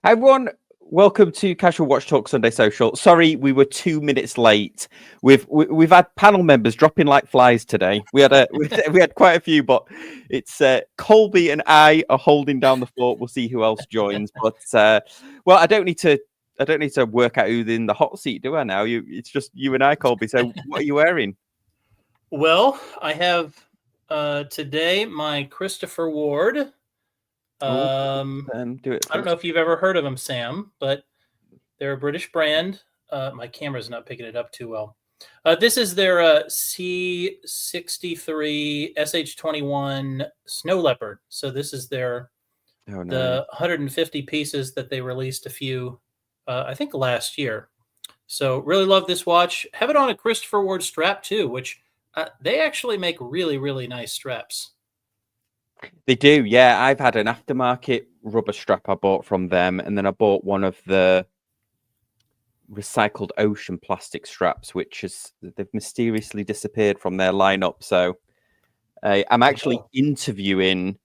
Hi everyone, welcome to Casual Watch Talk Sunday Social. Sorry, we were 2 minutes late. We've had panel members dropping like flies today. We had quite a few, but it's Colby and I are holding down the fort. We'll see who else joins. But well, I don't need to work out who's in the hot seat, do I? Now it's just you and I, Colby. So what are you wearing? Well, I have today my Christopher Ward. Do it. I don't know if you've ever heard of them, Sam, but they're a British brand. My camera's not picking it up too well. This is their C63 SH21 Snow Leopard. So this is their the 150 pieces that they released a few, I think last year. So really love this watch. Have it on a Christopher Ward strap too, which they actually make really, really nice straps. They do, yeah. I've had an aftermarket rubber strap I bought from them, and then I bought one of the recycled ocean plastic straps, which they've mysteriously disappeared from their lineup. So I'm actually interviewing,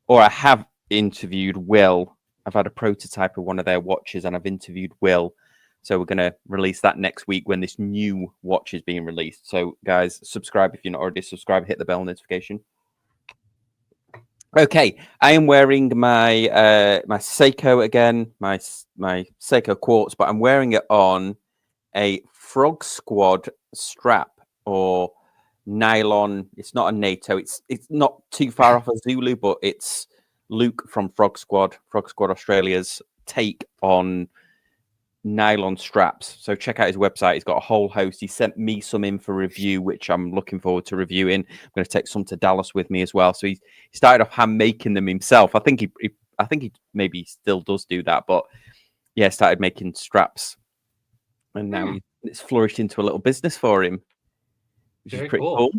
or I have interviewed Will. I've had a prototype of one of their watches, and I've interviewed Will. So we're going to release that next week when this new watch is being released. So guys, subscribe if you're not already subscribed. Hit the bell notification. Okay, I am wearing my my Seiko again, my Seiko Quartz, but I'm wearing it on a Frog Squad strap or nylon. It's not a NATO. It's not too far off a Zulu, but it's Luke from Frog Squad Australia's take on nylon straps. So check out his website. He's got a whole host. He sent me some in for review, which I'm looking forward to reviewing. I'm going to take some to Dallas with me as well. So he started off hand making them himself. I think he maybe still does do that, but yeah, started making straps, and now it's flourished into a little business for him, which is pretty cool.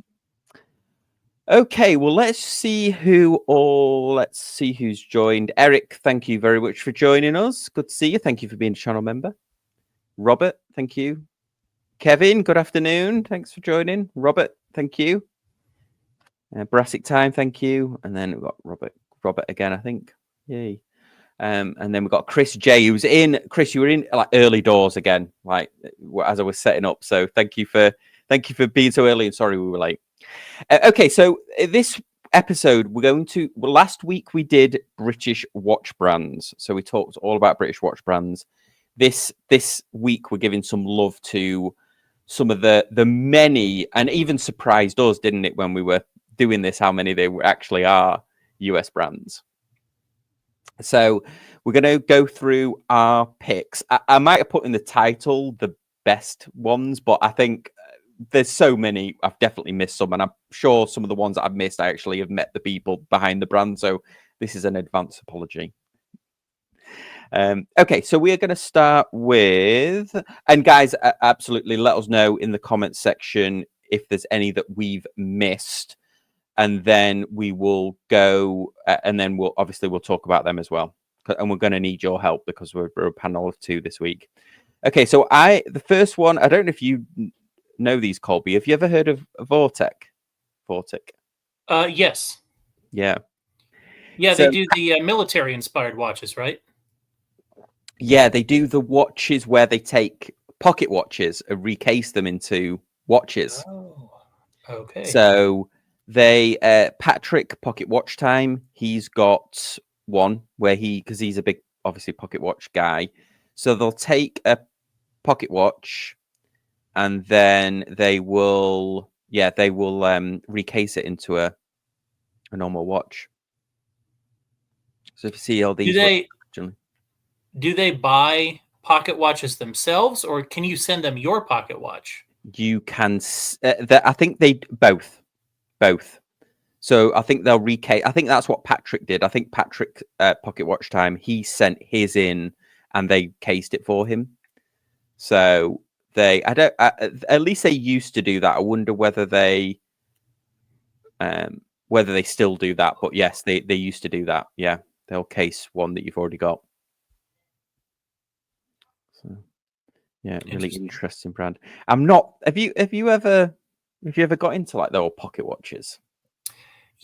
Okay, well, let's see who's joined. Eric, thank you very much for joining us. Good to see you. Thank you for being a channel member. Robert, thank you. Kevin, good afternoon. Thanks for joining. Robert, thank you. Brassic Time, thank you. And then we've got Robert again, I think. Yay. And then we've got Chris J, who's in. Chris, you were in like early doors again, like as I was setting up. So thank you for being so early, and sorry we were late. Okay, so this episode last week we did British watch brands, so we talked all about British watch brands. This week we're giving some love to some of the many, and even surprised us, didn't it, when we were doing this, how many they actually are US brands. So we're going to go through our picks. I might have put in the title the best ones, but I think there's so many, I've definitely missed some, and I'm sure some of the ones that I've missed, I actually have met the people behind the brand. So this is an advance apology. Okay, so we are going to start with, and guys, absolutely let us know in the comments section if there's any that we've missed, and then we will go, and then we'll talk about them as well. And we're going to need your help because we're a panel of two this week. Okay, so the first one, I don't know if you know these, Colby. Have you ever heard of Vortec? Yes. Yeah. Yeah, so, they do the military-inspired watches, right? Yeah, they do the watches where they take pocket watches and recase them into watches. Oh, okay. So they, Patrick Pocket Watch Time, he's got one where because he's a big, obviously, pocket watch guy. So they'll take a pocket watch, and then they will recase it into a normal watch. So if you see all these, do they buy pocket watches themselves, or can you send them your pocket watch? You can. I think they both. So I think they'll recase. I think that's what Patrick did. I think Patrick Pocket Watch Time, he sent his in, and they cased it for him. So at least they used to do that. I wonder whether they still do that. But yes, they used to do that. Yeah, they'll case one that you've already got. So yeah, really interesting brand. I'm not. Have you ever got into like the old pocket watches?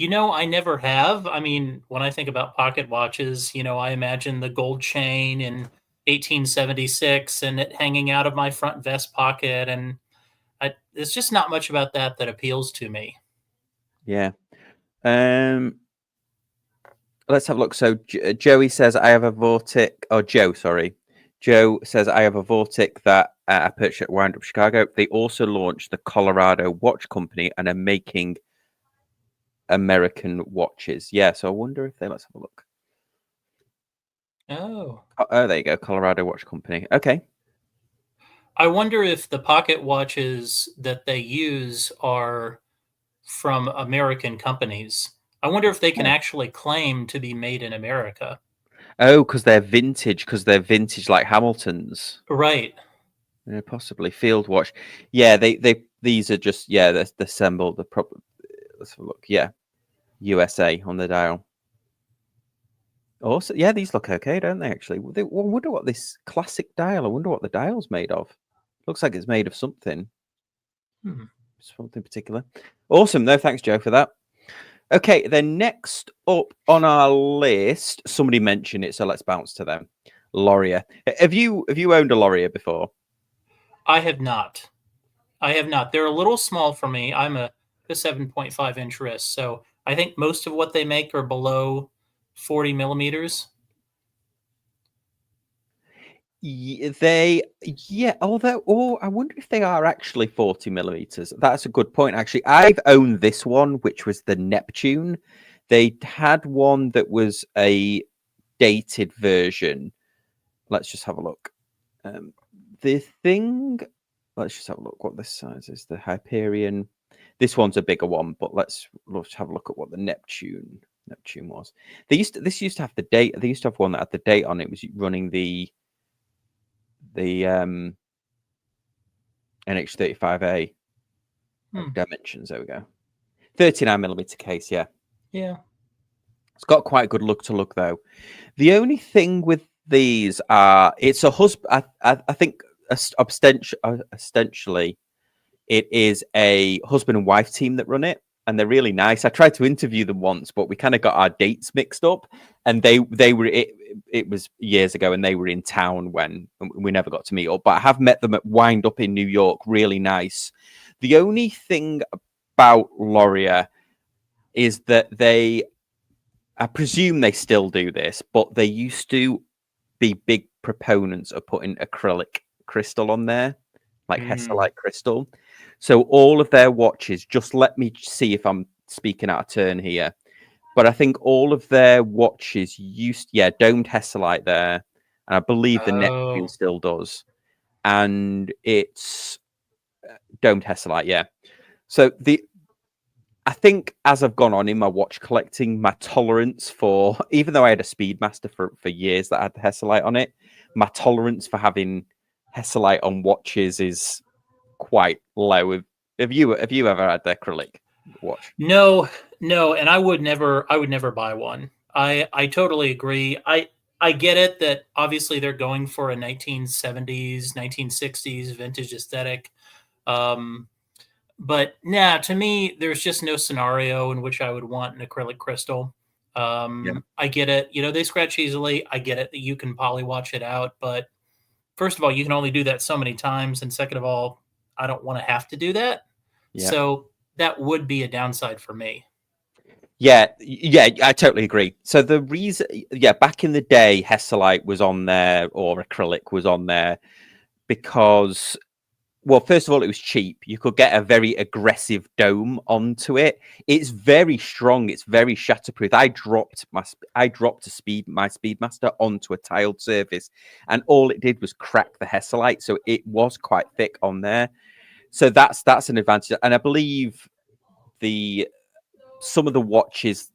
I never have. I mean, when I think about pocket watches, I imagine the gold chain in 1876 and it hanging out of my front vest pocket. And there's just not much about that appeals to me. Yeah. Let's have a look. So Joey says, I have a Vortic, or Joe, sorry. Joe says, I have a Vortic that I purchased at Wind Up Chicago. They also launched the Colorado Watch Company and are making American watches. Yeah, so I wonder if let's have a look. Oh, there you go. Colorado Watch Company. Okay. I wonder if the pocket watches that they use are from American companies. I wonder if they can actually claim to be made in America. Oh, because they're vintage like Hamilton's. Right. Yeah, possibly Field Watch. Yeah, these are just they're assembled. Let's have a look. Yeah, USA on the dial. Also, yeah, these look okay, don't they? Actually, I wonder what this classic dial. I wonder what the dial's made of. Looks like it's made of something. Something particular. Awesome. No, thanks, Joe, for that. Okay, then next up on our list, somebody mentioned it, so let's bounce to them. Laurier. Have you owned a Laurier before? I have not. They're a little small for me. I'm a 7.5-inch wrist, so I think most of what they make are below 40 millimeters. Although I wonder if they are actually 40 millimeters. That's a good point. Actually, I've owned this one, which was the Neptune. They had one that was a dated version. Let's just have a look. Let's just have a look what this size is. The Hyperion. This one's a bigger one, but let's have a look at what the Neptune was. This used to have the date. They used to have one that had the date on it. Was running the NH35A dimensions. There we go. 39 millimeter case. Yeah. It's got quite a good look though. The only thing with these are it's a husband. I think ostensibly it is a husband and wife team that run it, and they're really nice. I tried to interview them once, but we kind of got our dates mixed up, and they were it was years ago, and they were in town when we never got to meet up. But I have met them at Wind Up in New York. Really nice. The only thing about Laurier is that I presume they still do this, but they used to be big proponents of putting acrylic crystal on there, like Hesselite crystal. So all of their watches, just let me see if I'm speaking out of turn here, but I think all of their watches domed Hesselite there, and I believe the Neptune still does, and it's domed Hesselite, yeah. So I think as I've gone on in my watch collecting, my tolerance for, even though I had a Speedmaster for years that had the Hesselite on it, my tolerance for having Hesselite on watches is quite low. Have you ever had the acrylic watch? No, and I would never buy one. I totally agree. I get it that obviously they're going for a 1970s, 1960s vintage aesthetic. But to me, there's just no scenario in which I would want an acrylic crystal. I get it. They scratch easily. I get it that you can polywash it out. But first of all, you can only do that so many times. And second of all, I don't want to have to do that. Yeah. So that would be a downside for me. Yeah, I totally agree. So the reason, back in the day, Hesselite was on there or acrylic was on there because, well, first of all, it was cheap. You could get a very aggressive dome onto it. It's very strong. It's very shatterproof. I dropped my Speedmaster onto a tiled surface, and all it did was crack the Hesselite. So it was quite thick on there. So that's an advantage. And I believe some of the watches,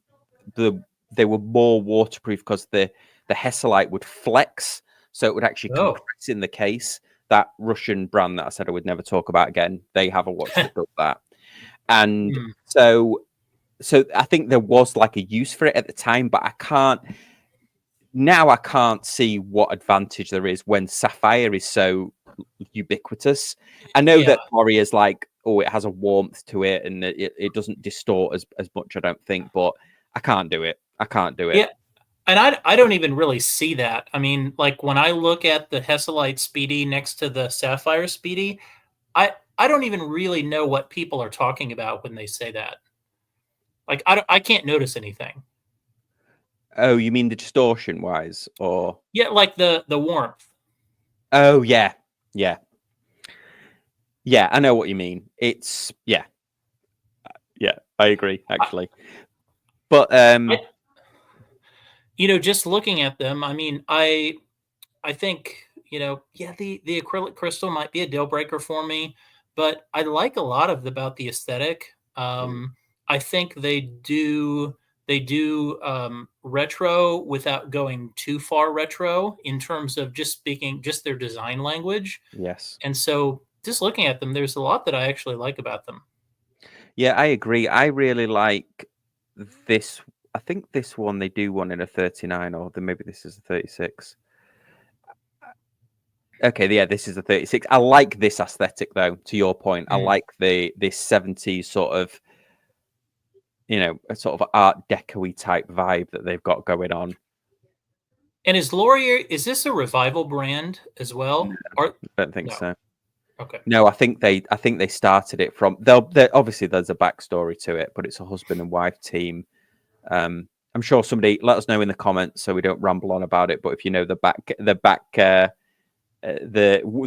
they were more waterproof because the Hesselite would flex, so it would actually compress in the case. That Russian brand that I said I would never talk about again, they have a watch that does that. And so I think there was like a use for it at the time, but I can't see what advantage there is when sapphire is so ubiquitous. I know that Laurier is like it has a warmth to it, and it doesn't distort as much, I don't think. But I can't do it. Yeah, and I don't even really see that. I mean, like when I look at the Hesalite Speedy next to the Sapphire Speedy, I don't even really know what people are talking about when they say that. Like I can't notice anything. Oh, you mean the distortion wise, or Yeah, like the warmth. oh yeah, yeah. I know what you mean. It's yeah, I agree actually. But just looking at them, I mean, I think, yeah, the acrylic crystal might be a deal breaker for me, but I like a lot about the aesthetic. I think they do retro without going too far retro in terms of just speaking just their design language. yes, And so just looking at them, there's a lot that I actually like about them. yeah, I agree. I really like this. I think this one they do one in a 39, or then maybe this is a 36. Okay, yeah, this is a 36. I like this aesthetic though. To your point, I like this 70s sort of, a sort of Art Deco-y type vibe that they've got going on. And is this a Revival brand as well? No, Or I don't think no? so. Okay. No, I think they started it from. Obviously there's a backstory to it, but it's a husband and wife team. I'm sure somebody let us know in the comments so we don't ramble on about it. But if you know the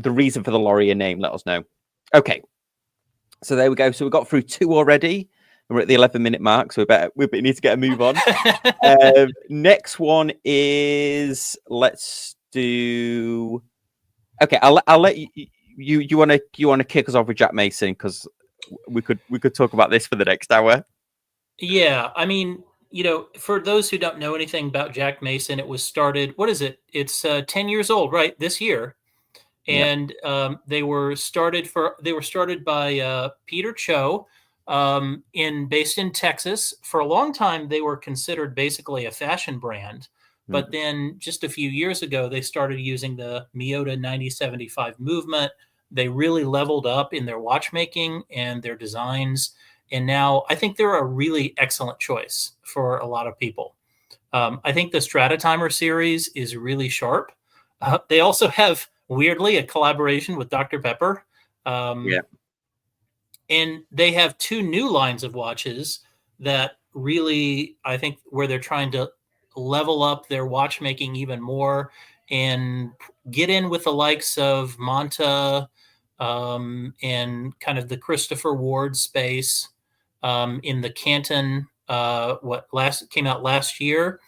reason for the Laurier name, let us know. Okay, so there we go. So we got through 2 already. We're at the 11-minute mark, so we need to get a move on. Next one is let's do. Okay, I'll let you. You want to kick us off with Jack Mason, because we could talk about this for the next hour. Yeah, I mean, for those who don't know anything about Jack Mason, it was started. What is it? It's 10 years old, right? This year, and they were started by Peter Cho, based in Texas. For a long time, they were considered basically a fashion brand, but then just a few years ago, they started using the Miyota 9075 movement. They really leveled up in their watchmaking and their designs, and now I think they're a really excellent choice for a lot of people. I think the Stratatimer series is really sharp. They also have, weirdly, a collaboration with Dr. Pepper. And they have 2 new lines of watches that really, I think, where they're trying to level up their watchmaking even more and get in with the likes of Monta, and kind of the Christopher Ward space, in the Canton, came out last year,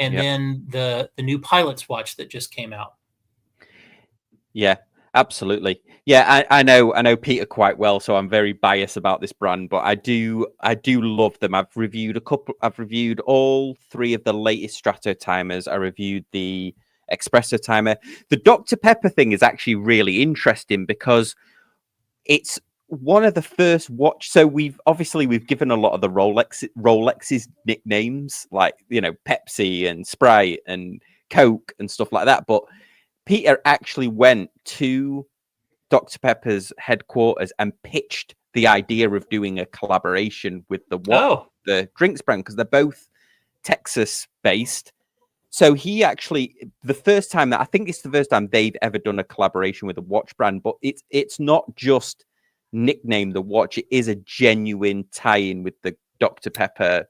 and then the new Pilot's watch that just came out. Yeah, absolutely. Yeah, I know Peter quite well, so I'm very biased about this brand, but I do love them. I've reviewed all 3 of the latest Strato timers. I reviewed the Espresso timer. The Dr. Pepper thing is actually really interesting because it's one of the first watch. So we've given a lot of the Rolex's nicknames, like Pepsi and Sprite and Coke and stuff like that, but Peter actually went to Dr. Pepper's headquarters and pitched the idea of doing a collaboration with the drinks brand, because they're both Texas based. So he actually, I think it's the first time they've ever done a collaboration with a watch brand, but it's not just nicknamed the watch; it is a genuine tie-in with the Dr. Pepper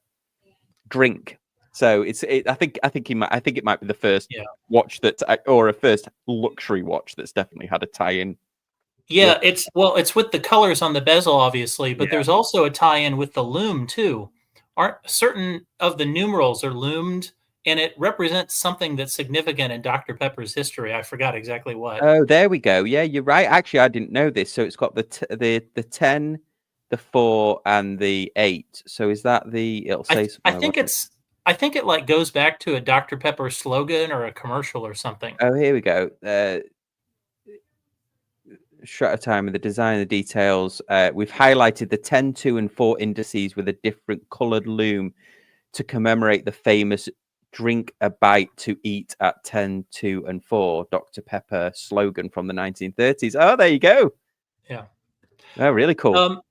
drink. So I think it might be the first watch or a first luxury watch that's definitely had a tie-in. Yeah, it's with the colors on the bezel, obviously, but there's also a tie-in with the lume too. Aren't certain of the numerals are lumed, and it represents something that's significant in Dr. Pepper's history. I forgot exactly what. Oh, there we go. Yeah, you're right. Actually, I didn't know this. So it's got the 10, the 4, and the 8. So is that it'll say something. I think it like goes back to a Dr. Pepper slogan or a commercial or something. Oh, here we go. Shutter time and the design, the details. We've highlighted the 10, 2, and 4 indices with a different colored lume to commemorate the famous "drink a bite to eat at 10, 2, and 4" Dr. Pepper slogan from the 1930s. Oh, there you go. Yeah. Oh, really cool.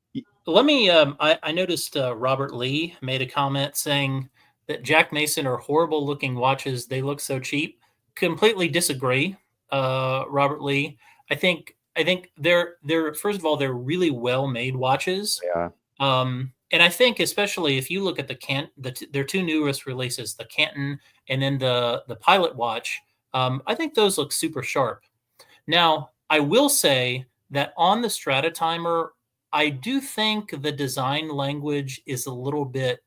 Let me. I noticed Robert Lee made a comment saying that Jack Mason are horrible looking watches. They look so cheap. Completely disagree, Robert Lee. I think they're first of all they're really well made watches. Yeah. And I think especially if you look at their two newest releases, the Canton and then the Pilot watch. I think those look super sharp. Now, I will say that on the Stratotimer, I do think the design language is a little bit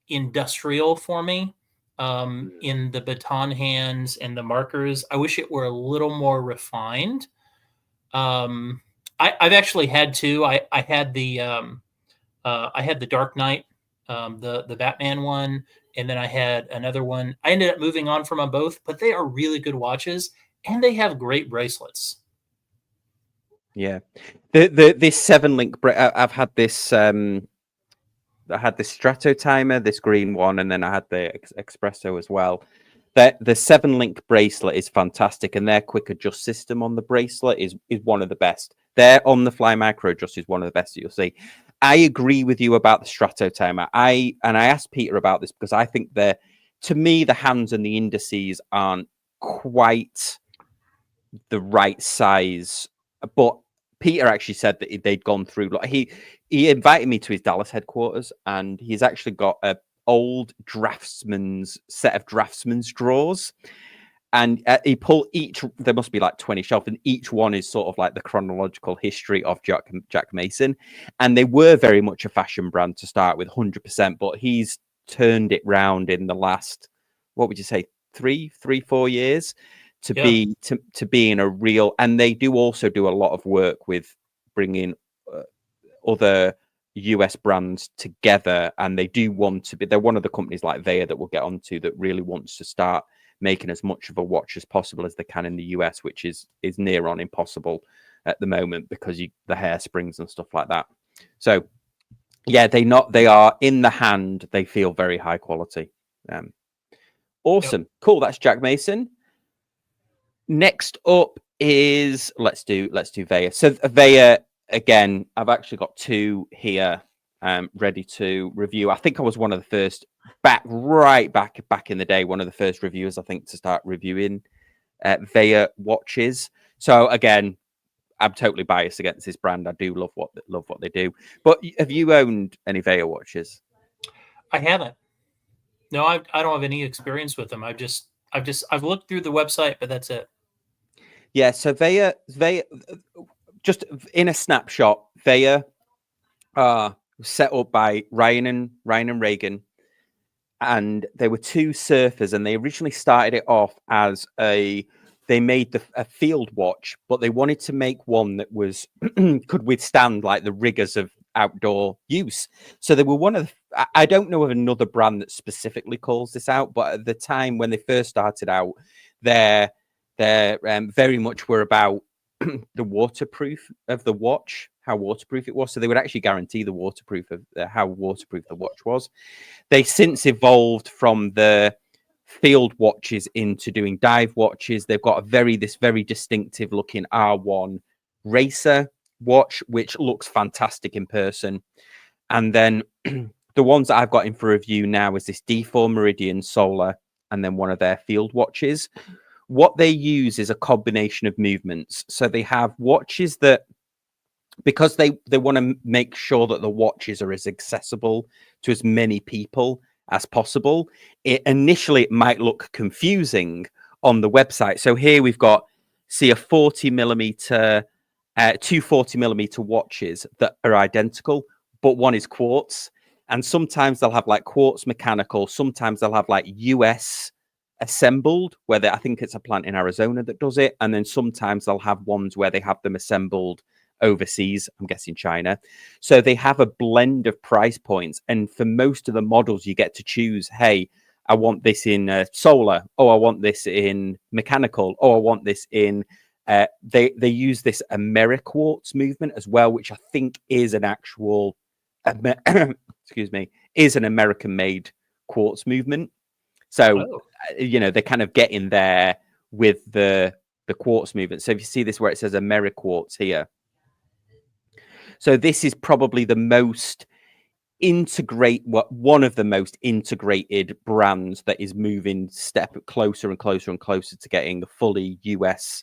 industrial for me. In the baton hands and the markers, I wish it were a little more refined. I've actually had two. I had the Dark Knight, the Batman one, and then I had another one. I ended up moving on from them both, but they are really good watches, and they have great bracelets. Yeah, this 7-link. I've had this. I had this Stratotimer, this green one, and then I had the Espresso as well. The 7-link bracelet is fantastic, and their quick adjust system on the bracelet is one of the best. Their on the fly micro adjust is one of the best that you'll see. I agree with you about the Stratotimer. I asked Peter about this because I think to me, the hands and the indices aren't quite the right size, but Peter actually said that they'd gone through. Like he invited me to his Dallas headquarters, and he's actually got a old draftsman's set of draftsman's drawers, and he pulled each. There must be like 20 shelves, and each one is sort of like the chronological history of Jack Mason, and they were very much a fashion brand to start with, 100%. But he's turned it round in the last, what would you say, 4 years? To be in a real, and they do also do a lot of work with bringing other US brands together, and they do want to be. They're one of the companies like Veya that we'll get onto that really wants to start making as much of a watch as possible as they can in the US, which is near on impossible at the moment because the hairsprings and stuff like that. So yeah, they are in the hand. They feel very high quality. Awesome, yep. Cool. That's Jack Mason. Next up is let's do Veya. So Veya, again, I've actually got two here ready to review. I think I was one of the first back in the day, one of the first reviewers I think to start reviewing Veya watches. So again, I'm totally biased against this brand. I do love what they do. But have you owned any Veya watches? I haven't. No, I don't have any experience with them. I've looked through the website, but that's it. Yeah, so Veya, just in a snapshot, Veya was set up by Ryan and Reagan, and they were two surfers, and they originally started it off as they made a field watch, but they wanted to make one that was could withstand like the rigors of outdoor use. So they were one of I don't know of another brand that specifically calls this out, but at the time when they first started out, they're very much were about the waterproof of the watch, how waterproof it was. So they would actually guarantee the waterproof of how waterproof the watch was. They since evolved from the field watches into doing dive watches. They've got this very distinctive looking R1 racer watch, which looks fantastic in person. And then the ones that I've got in for review now is this D4 Meridian Solar, and then one of their field watches. What they use is a combination of movements. So they have watches that, because they want to make sure that the watches are as accessible to as many people as possible. Initially, it might look confusing on the website. So here we've got, see, a 40 millimeter, two 40 millimeter watches that are identical, but one is quartz. And sometimes they'll have like quartz mechanical. Sometimes they'll have like US assembled, where I think it's a plant in Arizona that does it. And then sometimes they'll have ones where they have them assembled overseas, I'm guessing China. So they have a blend of price points. And for most of the models, you get to choose, hey, I want this in solar. Oh, I want this in mechanical. Oh, I want this in... they use this AmeriQuartz movement as well, which I think is an actual... excuse me, is an American-made quartz movement. So, they kind of get in there with the quartz movement. So if you see this where it says AmeriQuartz here, So this is probably the most one of the most integrated brands that is moving step closer and closer and closer to getting a fully US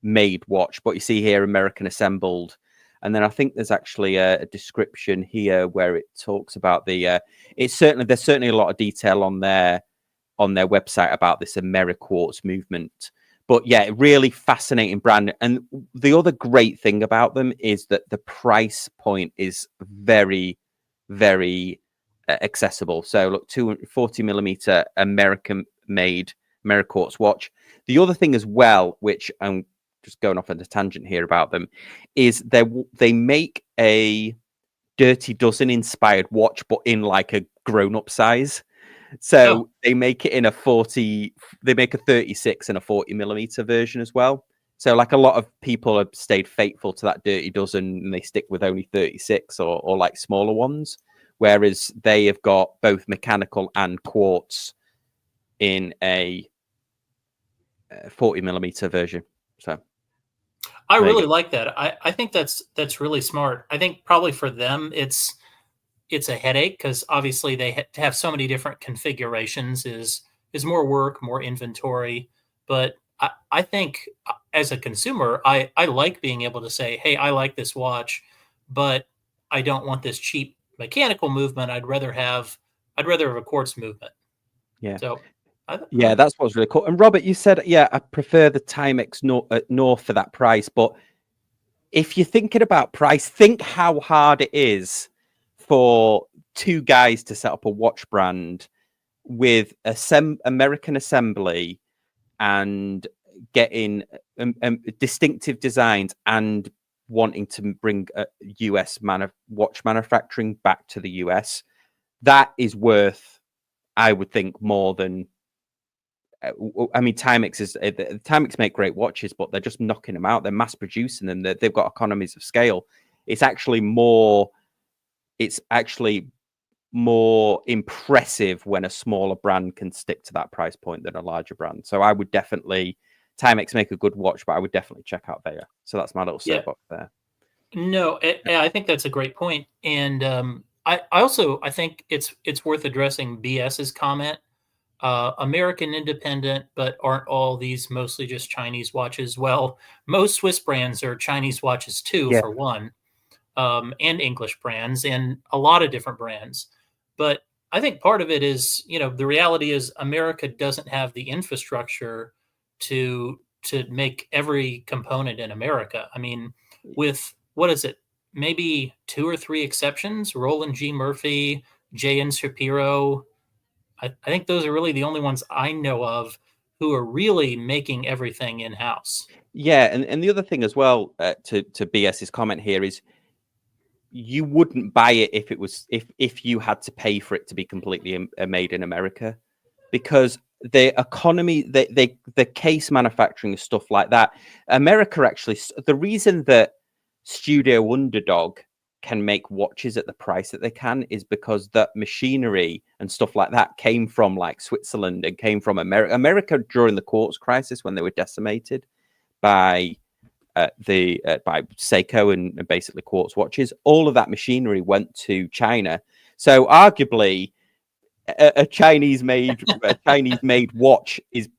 made watch. But you see here, American assembled. And then I think there's actually a description here where it talks about there's certainly a lot of detail on their website about this AmeriQuartz movement. But yeah, really fascinating brand. And the other great thing about them is that the price point is very, very accessible. So look, 240 millimeter American made AmeriQuartz watch. The other thing as well, which I'm just going off on a tangent here about them, is they make a Dirty Dozen inspired watch, but in like a grown-up size. So they make it in a 40, they make a 36 and a 40 millimeter version as well. So like a lot of people have stayed faithful to that Dirty Dozen and they stick with only 36 or like smaller ones. Whereas they have got both mechanical and quartz in a 40 millimeter version. So I really like that. I think that's really smart. I think probably for them, it's a headache because obviously they have so many different configurations is more work, more inventory. But I think as a consumer, I like being able to say, hey, I like this watch, but I don't want this cheap mechanical movement. I'd rather have a quartz movement. Yeah. So that's what's really cool. And Robert, you said, I prefer the Timex North for that price. But if you're thinking about price, think how hard it is for two guys to set up a watch brand with American assembly and getting distinctive designs and wanting to bring US watch manufacturing back to the US. That is worth, I would think, more than. I mean, Timex make great watches, but they're just knocking them out. They're mass producing them. They've got economies of scale. It's actually more impressive when a smaller brand can stick to that price point than a larger brand. So I would definitely, Timex make a good watch, but I would definitely check out Veya. So that's my little soapbox there. No, I think that's a great point. And I think it's worth addressing BS's comment. American independent, but aren't all these mostly just Chinese watches? Well, most Swiss brands are Chinese watches too, for one, and English brands and a lot of different brands. But I think part of it is, the reality is America doesn't have the infrastructure to make every component in America. I mean, with what is it? Maybe 2 or 3 exceptions, Roland G. Murphy, J.N. Shapiro. I think those are really the only ones I know of who are really making everything in-house. Yeah, and the other thing as well, to BS's comment here, is you wouldn't buy it if you had to pay for it to be completely made in America, because the economy, the case manufacturing, stuff like that, America actually, the reason that Studio Underdog can make watches at the price that they can is because that machinery and stuff like that came from like Switzerland and came from America during the quartz crisis when they were decimated by by Seiko and basically quartz watches. All of that machinery went to China. So arguably a Chinese made watch is,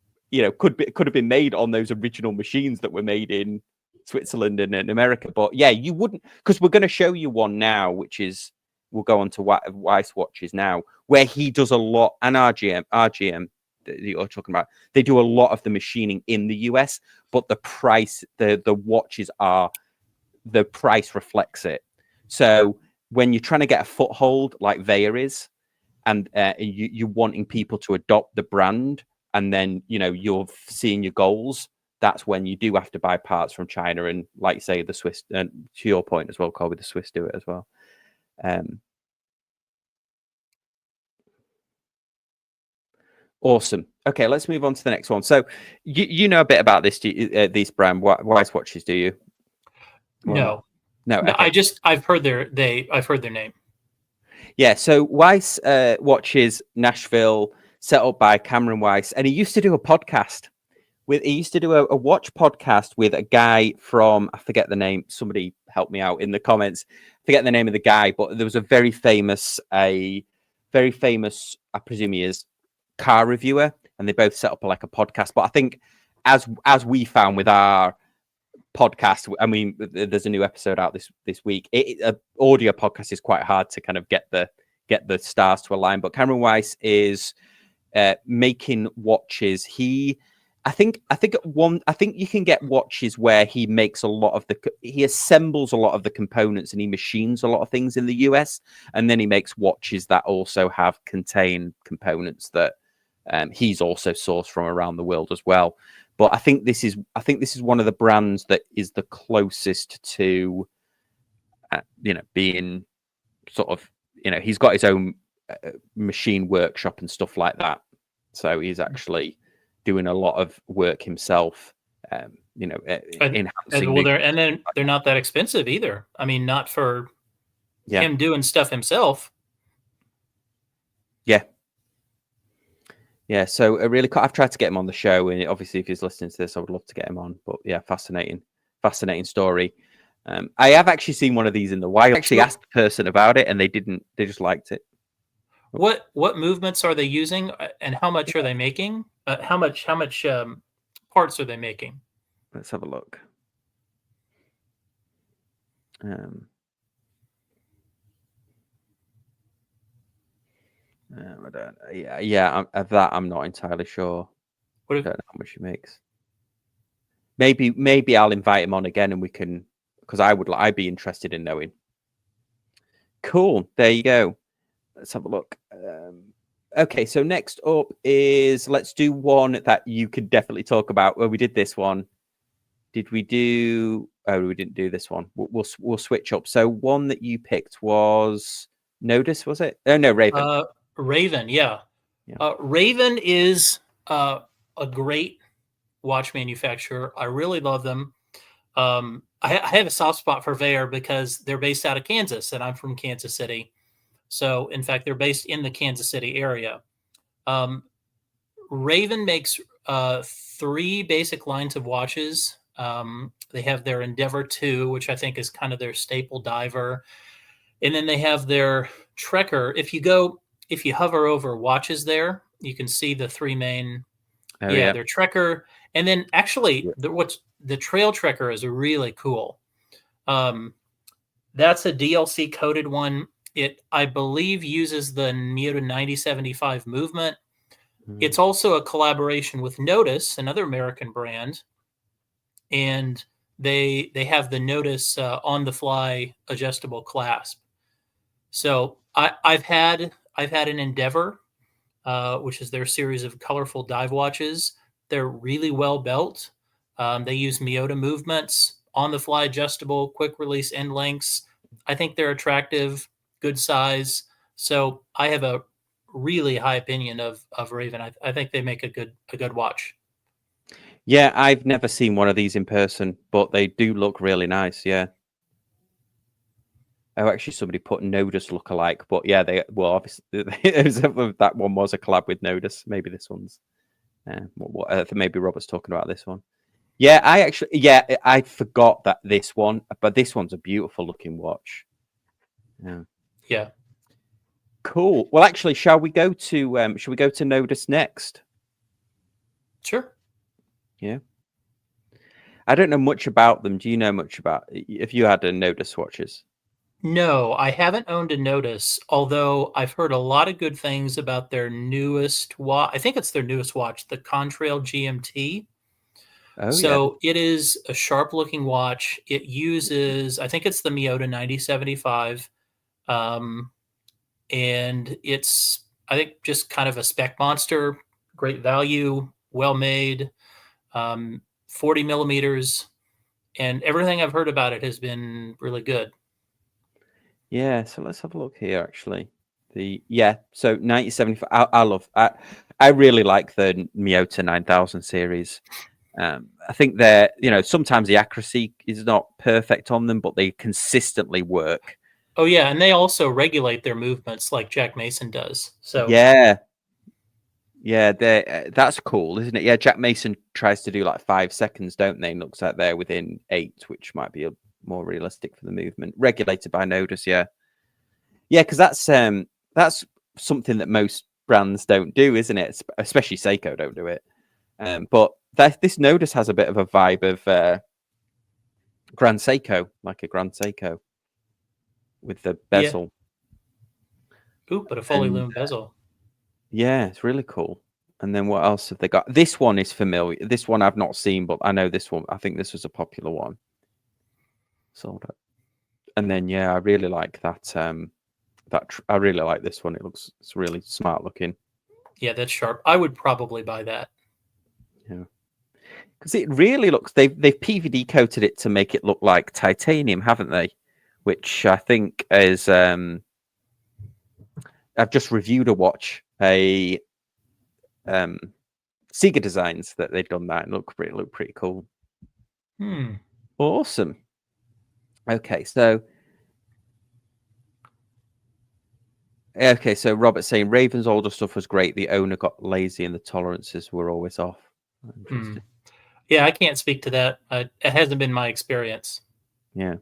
could have been made on those original machines that were made in Switzerland and in America. But yeah, you wouldn't, because we're going to show you one now, which is, we'll go on to Weiss watches now, where he does a lot, and RGM that you're talking about, they do a lot of the machining in the US, but the price, the watches are, the price reflects it. So when you're trying to get a foothold like Veya is, and you're wanting people to adopt the brand, and then you're seeing your goals, that's when you do have to buy parts from China. And like you say, the Swiss, to your point as well, Colby, the Swiss do it as well. Awesome. Okay, let's move on to the next one. So you know a bit about this brand, Weiss watches, do you? No. Okay. I've heard their name. Yeah, so Weiss watches, Nashville, set up by Cameron Weiss, and he used to do a podcast he used to do a watch podcast with a guy from, I forget the name. Somebody help me out in the comments. Forget the name of the guy, but there was a very famous, I presume he is, car reviewer, and they both set up like a podcast. But I think as we found with our podcast, I mean, there's a new episode out this week. Audio podcast is quite hard to kind of get the stars to align. But Cameron Weiss is making watches. I think you can get watches where he makes he assembles a lot of the components and he machines a lot of things in the US, and then he makes watches that also contain components that he's also sourced from around the world as well. But I think this is one of the brands that is the closest to being sort of, he's got his own machine workshop and stuff like that, so he's actually doing a lot of work himself, enhancing. And then they're not that expensive either. I mean, not for him doing stuff himself. Yeah. So I've tried to get him on the show, and obviously, if he's listening to this, I would love to get him on. But yeah, fascinating story. I have actually seen one of these in the wild. I actually asked the person about it, and they didn't. They just liked it. What movements are they using, and how much are they making? How much parts are they making? Let's have a look. I don't. That I'm not entirely sure. I don't know how much he makes. Maybe I'll invite him on again, and we can, because I'd be interested in knowing. Cool. There you go. Let's have a look. Okay, so next up is, let's do one that you could definitely talk about. Well, we did this one. Did we do? Oh, we didn't do this one. We'll switch up. So one that you picked was Nodus, was it? Oh no, Raven. Raven, yeah. Raven is a great watch manufacturer. I really love them. I have a soft spot for Vaer because they're based out of Kansas, and I'm from Kansas City. So, in fact, they're based in the Kansas City area. Raven makes 3 basic lines of watches. They have their Endeavor 2, which I think is kind of their staple diver. And then they have their Trekker. If you hover over watches there, you can see the 3 main. Their Trekker. And then actually, the Trail Trekker is really cool. That's a DLC coded one. It, I believe, uses the Miyota 9075 movement. It's also a collaboration with Nodus, another American brand, and they have the Nodus on-the-fly adjustable clasp. So I've had an Endeavor, which is their series of colorful dive watches. They're really well built. They use Miyota movements, on-the-fly adjustable, quick release end lengths. I think they're attractive, good size. So I have a really high opinion of Raven. I think they make a good watch. Yeah, I've never seen one of these in person, but they do look really nice. Yeah. Oh, actually, somebody put Nodus lookalike, but yeah, obviously that one was a collab with Nodus. Maybe this one's. Maybe Robert's talking about this one. Yeah, I forgot that this one, but this one's a beautiful looking watch. Yeah. Cool. Well, actually, shall we go to Nodus next? Sure. Yeah. I don't know much about them. Do you know much about if you had a Nodus watches? No, I haven't owned a Nodus, although I've heard a lot of good things about their newest watch. I think it's their newest watch, the Contrail GMT. It is a sharp-looking watch. It uses, I think it's the Miyota 9075, and it's, I think, just kind of a spec monster, great value, well-made, 40 millimeters, and everything I've heard about it has been really good. Yeah, so let's have a look here. Actually, so 9075. I really like the Miyota 9000 series. I think they're, sometimes the accuracy is not perfect on them, but they consistently work. Oh yeah, and they also regulate their movements like Jack Mason does. So yeah, Yeah, that's cool, isn't it? Yeah, Jack Mason tries to do like 5 seconds, don't they? And looks like they're within 8, which might be more realistic for the movement. Regulated by Nodus, yeah. Yeah, because that's something that most brands don't do, isn't it? Especially Seiko don't do it. But this Nodus has a bit of a vibe of Grand Seiko, like a Grand Seiko with the bezel. Yeah. Ooh, but a fully loomed bezel. Yeah, it's really cool. And then what else have they got? This one is familiar. This one I've not seen, but I know this one. I think this was a popular one. Sold it. And then yeah, I really like that. I really like this one. It's really smart looking. Yeah, that's sharp. I would probably buy that. Yeah, because it really looks. They've PVD coated it to make it look like titanium, haven't they? Which I think is. I've just reviewed a watch, a Sega Designs that they've done that and look pretty cool. Awesome. Okay, so Robert's saying Raven's older stuff was great. The owner got lazy and the tolerances were always off. Interesting. Yeah, I can't speak to that. It hasn't been my experience. Yeah,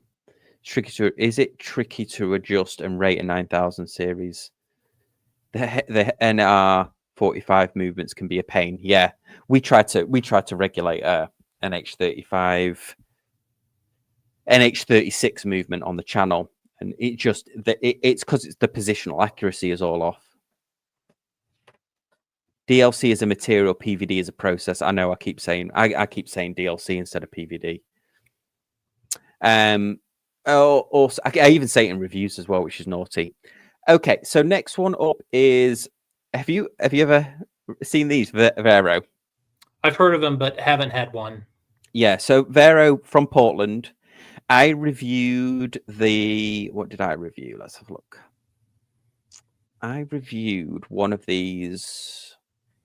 is it tricky to adjust and rate a 9000 series? The NR 45 movements can be a pain. Yeah, we try to regulate NH35, NH36 movement on the channel, and it's because it's the positional accuracy is all off. DLC is a material, PVD is a process. I know I keep saying DLC instead of PVD. Also, I even say it in reviews as well, which is naughty. Okay, so next one up is have you ever seen these Vero? I've heard of them, but haven't had one. Yeah, so Vero from Portland. I reviewed what did I review? Let's have a look. I reviewed one of these.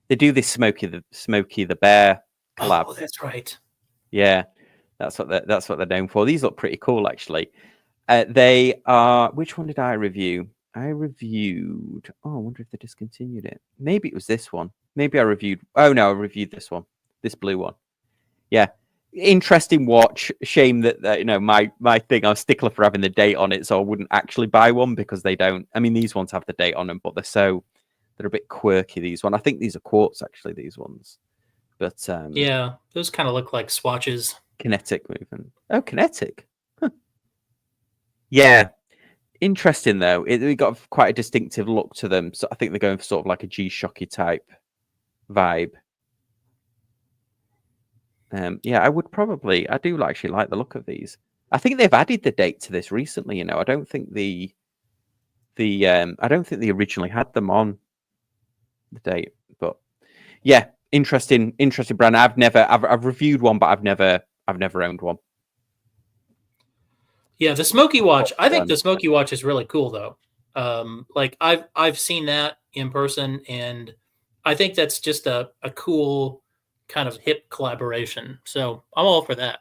They do this Smokey the Bear collab. Oh, that's right. Yeah, that's what they're known for. These look pretty cool, actually. They are. Which one did I review? I reviewed. Oh, I wonder if they discontinued it. Maybe it was this one. Maybe I reviewed. Oh no, I reviewed this one. This blue one. Yeah, interesting watch. Shame that my thing. I was stickler for having the date on it, so I wouldn't actually buy one because they don't. I mean, these ones have the date on them, but they're a bit quirky. These ones. I think these are quartz actually. These ones. But yeah, those kind of look like swatches. Kinetic movement. Oh, kinetic. Huh. Yeah. Interesting though. They got quite a distinctive look to them. So I think they're going for sort of like a G-Shocky type vibe. Yeah, I do actually like the look of these. I think they've added the date to this recently. I don't think I don't think they originally had them on the date. But yeah, interesting brand. I've reviewed one, but I've never owned one. Yeah, the Smoky watch. I think the Smoky watch is really cool, though. Like I've seen that in person, and I think that's just a cool kind of hip collaboration. So I'm all for that.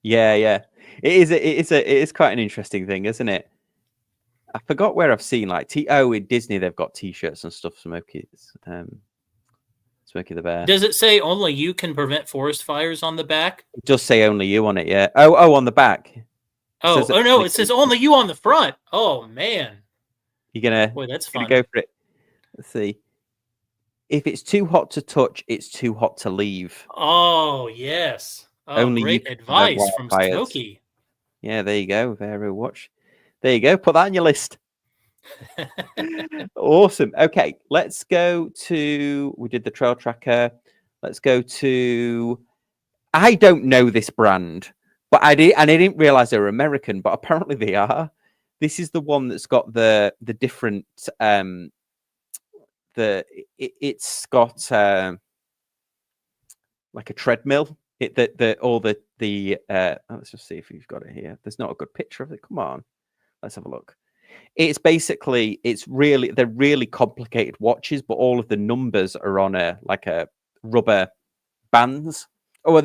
Yeah. It is quite an interesting thing, isn't it? I forgot where I've seen like in Disney they've got T-shirts and stuff. Smokey's. Smokey the Bear. Does it say only you can prevent forest fires on the back? It does say only you on it, yeah. Oh, on the back. No, it says only you on the front. Oh man. Boy, that's fun. Go for it. Let's see. If it's too hot to touch, it's too hot to leave. Oh yes. Oh, only great advice from Smokey. Yeah, there you go. Vero watch. There you go. Put that on your list. Awesome. Okay, let's go to. We did the trail tracker. Let's go to. I don't know this brand, but I did, and I didn't realize they were American, but apparently they are. This is the one that's got the different. It's got like a treadmill. Let's just see if you've got it here. There's not a good picture of it. Come on, let's have a look. They're really complicated watches, but all of the numbers are on a rubber bands. Or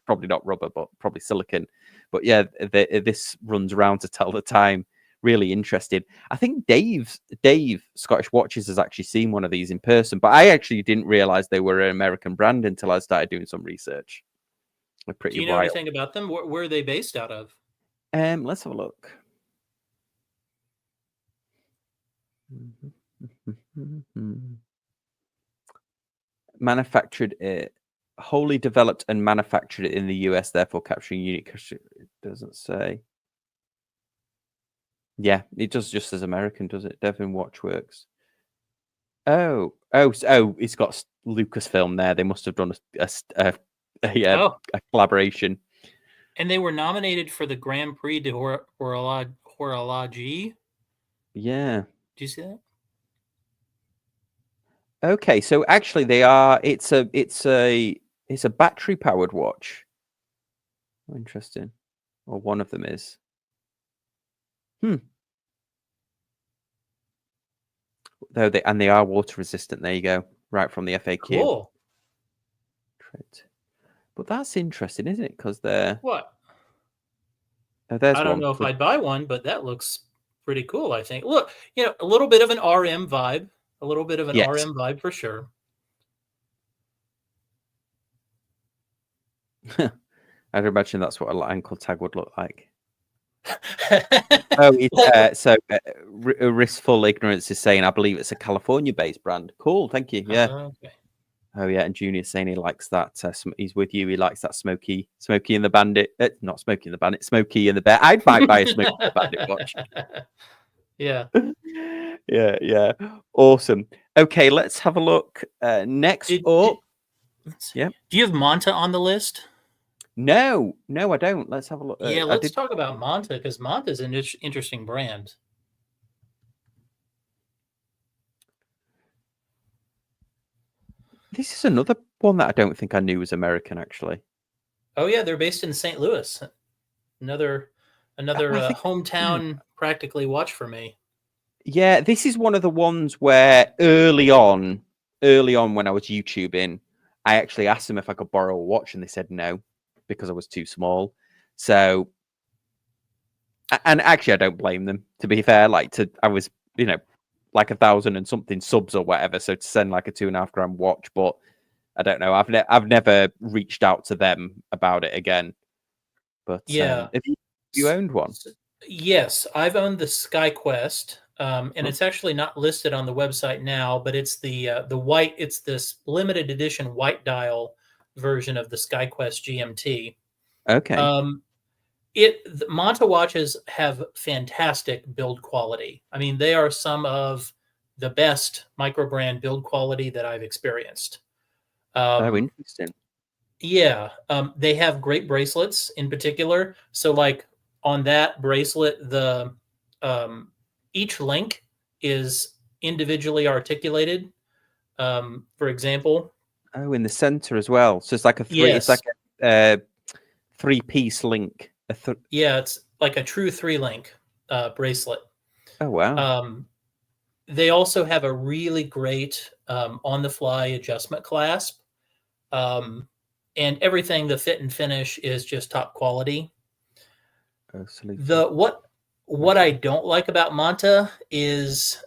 probably not rubber, but probably silicon. But yeah, this runs around to tell the time really interesting. I think Dave Scottish Watches has actually seen one of these in person, but I actually didn't realize they were an American brand until I started doing some research. They're pretty Do you know wild. anything about them? Where are they based out of? Let's have a look. Manufactured it, wholly developed and manufactured it in the US, therefore capturing unique. It doesn't say. Yeah, it does just as American, does it? Devon Watchworks. Oh, it's got Lucasfilm there. They must have done a collaboration. And they were nominated for the Grand Prix de Horologie. Yeah. Do you see that? Okay, so actually they are. It's a battery powered watch. Interesting. Or one of them is. Though they are water resistant. There you go. Right from the FAQ. Cool. But that's interesting, isn't it? Because they're what? Oh, there's I don't know if I'd buy one, but that looks pretty cool. I think. Look, a little bit of an RM vibe. A little bit of an RM vibe for sure. I'd imagine that's what an ankle tag would look like. Riskful Ignorance is saying, I believe it's a California-based brand. Cool, thank you. Yeah. Okay. Oh yeah, and Junior's saying he likes that. He's with you. He likes that Smokey and the Bandit. Not Smokey and the Bandit, Smokey and the Bear. I'd buy a Smokey and the Bandit watch. Yeah. Yeah. Awesome. Okay, let's have a look. Next up. Yeah. Do you have Manta on the list? No, I don't. Let's have a look. Yeah, let's talk about Manta, because Manta is an interesting brand. This is another one that I don't think I knew was American, actually. Oh yeah, they're based in St. Louis. Another hometown practically watch for me. Yeah, this is one of the ones where early on when I was YouTubing, I actually asked them if I could borrow a watch, and they said no because I was too small. So, and actually, I don't blame them. To be fair, I was, like 1,000 and something subs or whatever. So to send like a 2.5 grand watch, but I don't know. I've never reached out to them about it again. But yeah, have you owned one? Yes, I've owned the SkyQuest, and it's actually not listed on the website now. But it's the white. It's this limited edition white dial version of the SkyQuest GMT. Okay. The Manta watches have fantastic build quality. I mean, they are some of the best micro brand build quality that I've experienced. Interesting. Yeah, they have great bracelets in particular. So, like on that bracelet, the each link is individually articulated. For example, in the center as well. So it's like a three. Yes. It's like a 3-piece link. Yeah, it's like a true 3-link bracelet. Oh wow! They also have a really great on-the-fly adjustment clasp, and everything. The fit and finish is just top quality. What I don't like about Manta is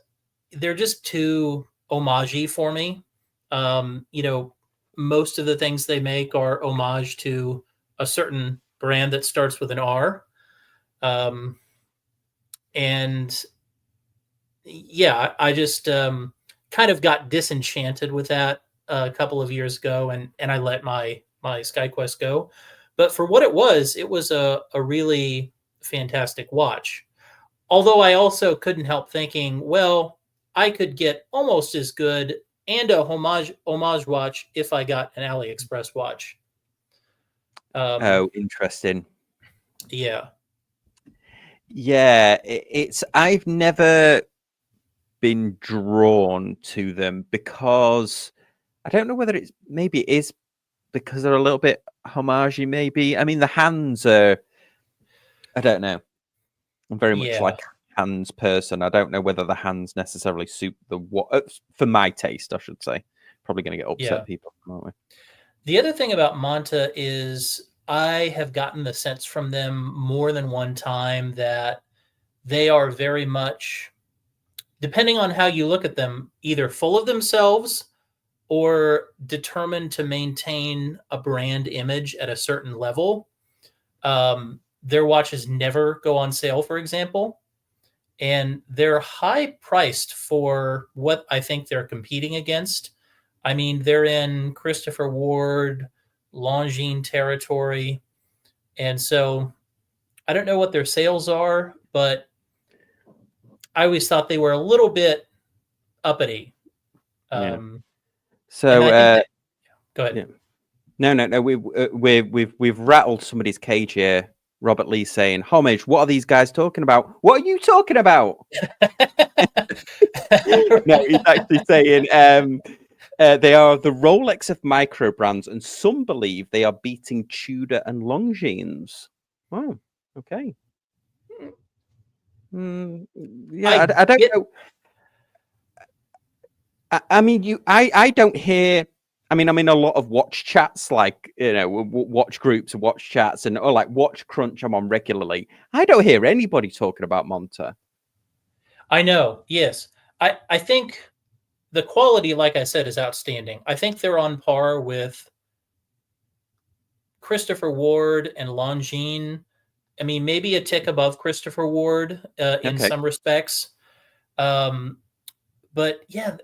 they're just too homage-y for me. Most of the things they make are homage to a certain brand that starts with an R. And yeah, I just kind of got disenchanted with that a couple of years ago, and I let my SkyQuest go. But for what it was a really fantastic watch. Although I also couldn't help thinking, well, I could get almost as good and a homage watch if I got an AliExpress watch. Interesting. Yeah. I've never been drawn to them because I don't know whether maybe it is because they're a little bit homage-y, maybe. I mean, the hands are, I don't know. I'm very much like a hands person. I don't know whether the hands necessarily suit for my taste, I should say. Probably going to get upset people, aren't we? The other thing about Manta is I have gotten the sense from them more than one time that they are very much, depending on how you look at them, either full of themselves or determined to maintain a brand image at a certain level. Their watches never go on sale, for example, and they're high priced for what I think they're competing against. I mean, they're in Christopher Ward, Longines territory. And so I don't know what their sales are, but I always thought they were a little bit uppity. Yeah. And So I think that, go ahead. Yeah. No. We've rattled somebody's cage here. Robert Lee saying, "Homage, what are these guys talking about? What are you talking about?" No, he's actually saying they are the Rolex of micro brands, and some believe they are beating Tudor and Longines. Oh, okay. Yeah, I don't know. I mean, I don't hear. I mean, I'm in a lot of watch chats, like, you know, watch groups, watch chats, and like Watch Crunch. I'm on regularly. I don't hear anybody talking about Monta. I know. Yes, I think the quality, like I said, is outstanding. I think they're on par with Christopher Ward and Longines. I mean, maybe a tick above Christopher Ward in some respects. But yeah,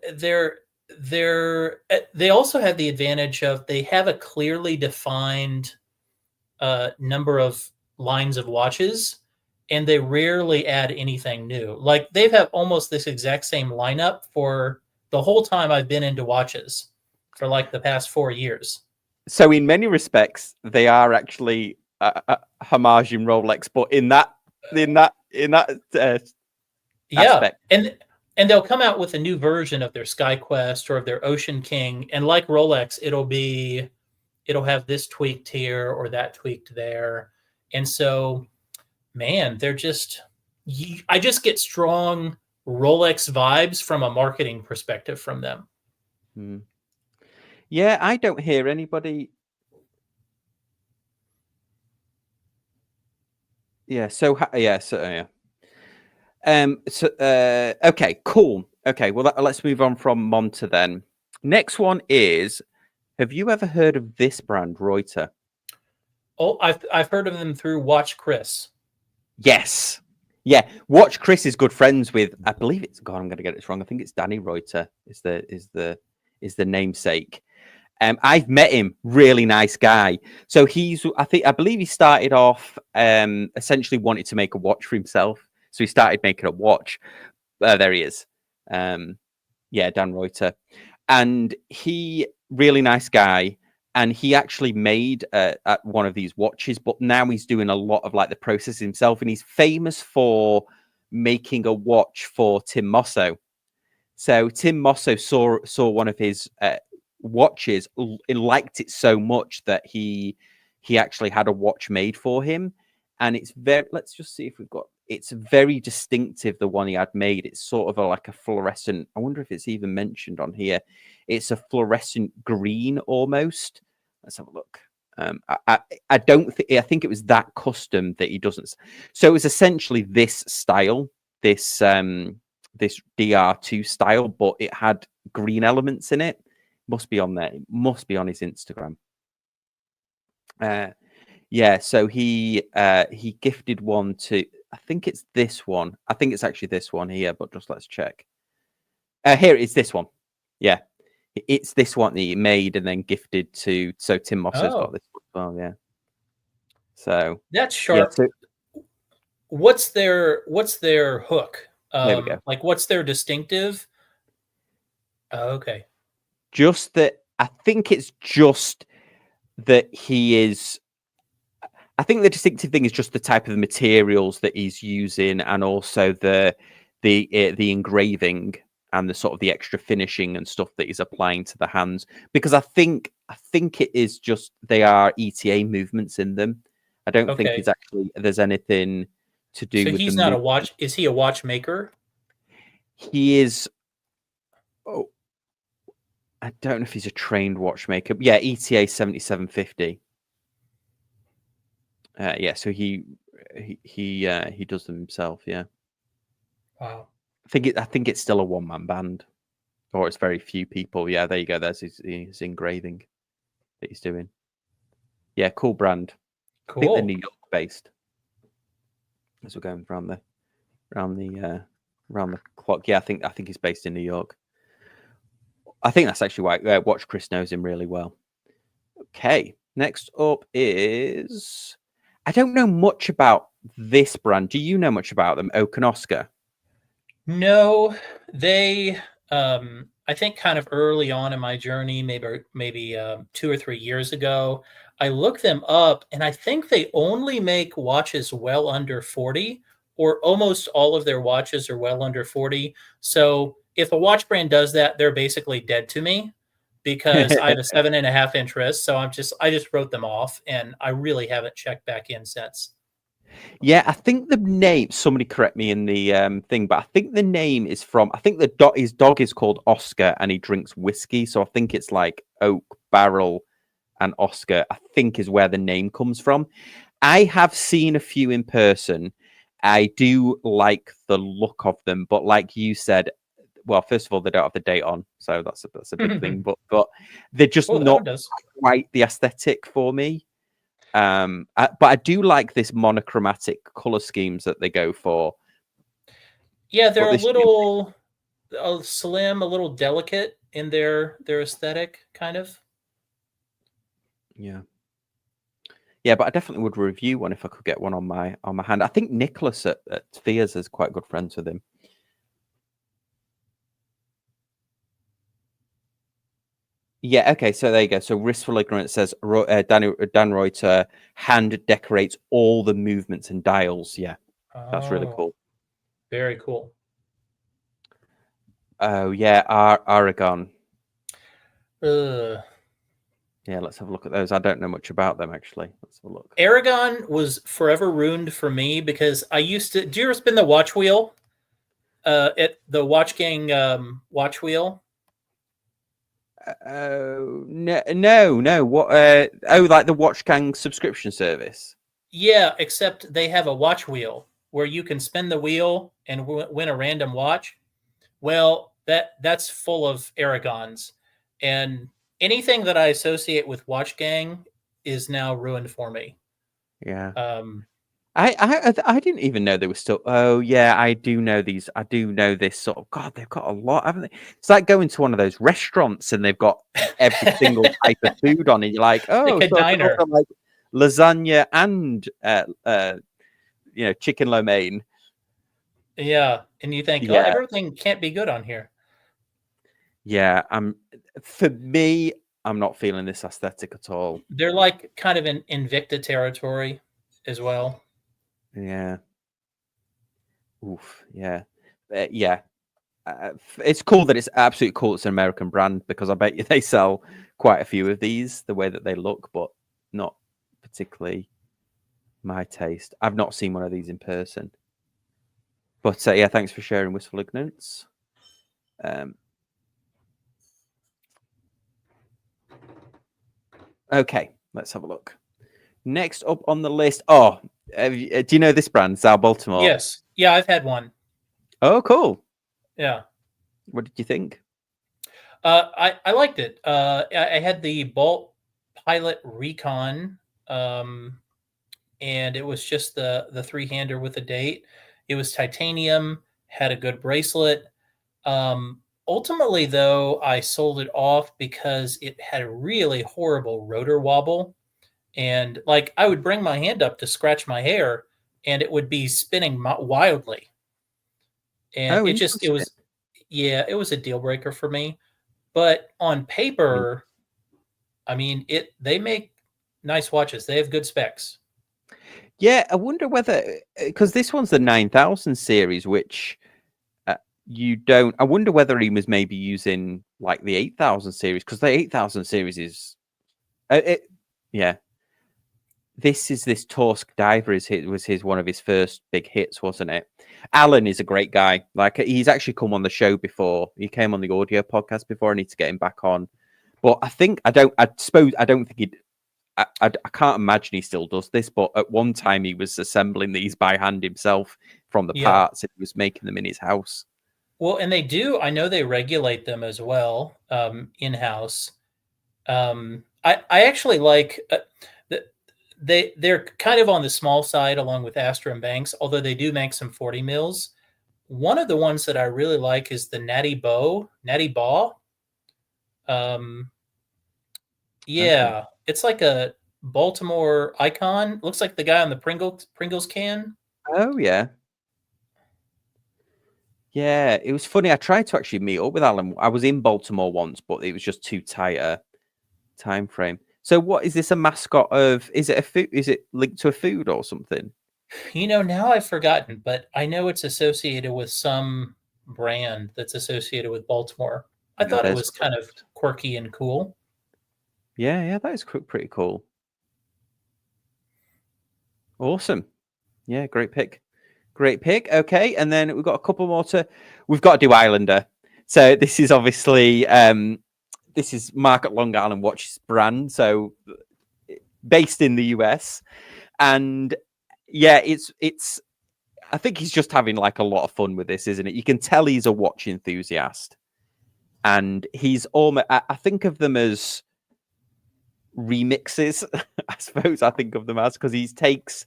they also have the advantage of they have a clearly defined number of lines of watches, and they rarely add anything new. Like they've had almost this exact same lineup for the whole time I've been into watches, for like the past 4 years. So in many respects, they are actually homage in Rolex, but in that aspect. And they'll come out with a new version of their SkyQuest or of their Ocean King, and like Rolex, it'll have this tweaked here or that tweaked there. And so, man, I just get strong Rolex vibes from a marketing perspective from them. Yeah, I don't hear anybody. Yeah. So yeah. Okay, cool. Okay, well, let's move on from Monta then. Next one is, have you ever heard of this brand, Reuter? Oh, I've heard of them through Watch Chris. Yes. Yeah, Watch Chris is good friends with, I believe it's, God, I'm going to get it wrong. I think it's Danny Reuter is the namesake. I've met him, really nice guy. So I believe he started off essentially wanted to make a watch for himself. So he started making a watch. There he is. Yeah, Dan Reuter. And he, really nice guy. And he actually made one of these watches, but now he's doing a lot of like the process himself. And he's famous for making a watch for Tim Mosso. So Tim Mosso saw one of his watches, liked it so much that he actually had a watch made for him. And it's let's just see if we've got, it's very distinctive, the one he had made. It's sort of like a fluorescent, I wonder if it's even mentioned on here. It's a fluorescent green almost. Let's have a look. I don't think, I think it was that custom that he doesn't. So it was essentially this style, this DR2 style, but it had green elements in it. Must be on there. It must be on his Instagram. Yeah, so he gifted one to, I think it's this one. I think it's actually this one here, but just let's check. Here it's this one. Yeah, it's this one that he made and then gifted to. So Tim Mosso's got this one as well. Yeah. So that's sharp. Yeah, so, what's their hook? There we go. Like, what's their distinctive? Okay. Just that, I think it's just that he is. I think the distinctive thing is just the type of materials that he's using, and also the engraving and the sort of the extra finishing and stuff that he's applying to the hands. Because I think it is just, they are ETA movements in them. I don't think it's actually, there's anything to do with. So he's not a watch. Is he a watchmaker? He is. Oh, I don't know if he's a trained watchmaker. Yeah, ETA 7750. Yeah, so he does them himself. Yeah. Wow. I think it's still a one-man band, or it's very few people. Yeah, there you go. There's his engraving that he's doing. Yeah, cool brand. I think they're Cool. New York based. As we're going around the clock. Yeah, I think he's based in New York. I think that's actually why Watch Chris knows him really well. Okay, next up is I don't know much about this brand. Do you know much about them, Oak and Oscar? No, they. I think kind of early on in my journey, maybe 2 or 3 years ago, I looked them up, and I think they only make watches well under 40, or almost all of their watches are well under 40. So if a watch brand does that, they're basically dead to me because I have a 7.5 inch wrist. So I just wrote them off, and I really haven't checked back in since. Yeah, I think the name. Somebody correct me in the thing, but I think the name is from. I think his dog is called Oscar, and he drinks whiskey. So I think it's like Oak Barrel and Oscar. I think is where the name comes from. I have seen a few in person. I do like the look of them, but like you said, well, first of all, they don't have the date on, so that's a big thing. But they're just Oh, that one not does. quite the aesthetic for me. But I do like this monochromatic color schemes that they go for. Yeah, they're But a this, little slim, a little delicate in their aesthetic, kind of. yeah, but I definitely would review one if I could get one on my hand. I think Nicholas at Fears is quite good friends with him. Yeah, okay, so there you go. So Wristful Ignorance says Dan Reuter hand decorates all the movements and dials. Yeah, that's really cool. Very cool. Oh yeah, Aragon. Uh, Yeah, let's have a look at those. I don't know much about them actually. Let's have a look. Aragon was forever ruined for me because I used to. Do you ever spin the watch wheel? At the Watch Gang watch wheel. No. What? Like the Watch Gang subscription service. Yeah, except they have a watch wheel where you can spin the wheel and win a random watch. Well, that's full of Aragons, and anything that I associate with Watch Gang is now ruined for me. Yeah. I didn't even know they were still. Oh yeah, I do know these. I do know this sort of. God, they've got a lot, haven't they? It's like going to one of those restaurants and they've got every single type of food on it. You're like, oh, like a so I can diner. order, like lasagna and chicken lo mein. Yeah, and you think, oh, everything can't be good on here. Yeah, for me, I'm not feeling this aesthetic at all. They're like kind of in Invicta territory as well. Yeah. Oof. Yeah. Yeah. It's cool that it's absolutely cool. It's an American brand because I bet you they sell quite a few of these the way that they look, but not particularly my taste. I've not seen one of these in person. But yeah, thanks for sharing Wistful Ignorance. Okay, let's have a look. Next up on the list. Oh, do you know this brand, Zal Baltimore? Yes. Yeah, I've had one. Oh, cool. Yeah. What did you think? I liked it. I had the Bolt Pilot Recon, and it was just the 3-hander with a date. It was titanium, had a good bracelet. Ultimately, though, I sold it off because it had a really horrible rotor wobble. And like I would bring my hand up to scratch my hair and it would be spinning wildly. And it was a deal breaker for me. But on paper, I mean, they make nice watches. They have good specs. Yeah, I wonder whether because this one's the 9000 series, which you don't. I wonder whether he was maybe using like the 8000 series because the 8000 series is, yeah. This Torsk Diver was one of his first big hits, wasn't it? Alan is a great guy. Like he's actually come on the show before. He came on the audio podcast before. I need to get him back on. But I don't think he'd. I can't imagine he still does this, but at one time he was assembling these by hand himself from the Yeah. parts, and he was making them in his house. Well, and they do. I know they regulate them as well in house. I actually like they're kind of on the small side along with Astra and Banks, although they do make some 40 mils. One of the ones that I really like is the Natty Baw. Yeah, Okay. it's like a Baltimore icon. Looks like the guy on the Pringles can. Oh yeah. Yeah, it was funny. I tried to actually meet up with Alan. I was in Baltimore once, but it was just too tight a time frame. So what is this a mascot of? Is it a food? Is it linked to a food or something? Now I've forgotten, but I know it's associated with some brand that's associated with Baltimore. I Yeah, thought it there's was kind of quirky and cool. yeah, that is pretty cool. Awesome. Yeah, great pick. Great pick. Okay, and then we've got a couple more to. We've got to do Islander. So this is obviously this is Market Long Island Watch's brand. So based in the US, and yeah, it's. I think he's just having like a lot of fun with this, isn't it? You can tell he's a watch enthusiast, and he's almost. I think of them as remixes. I suppose I think of them as because he takes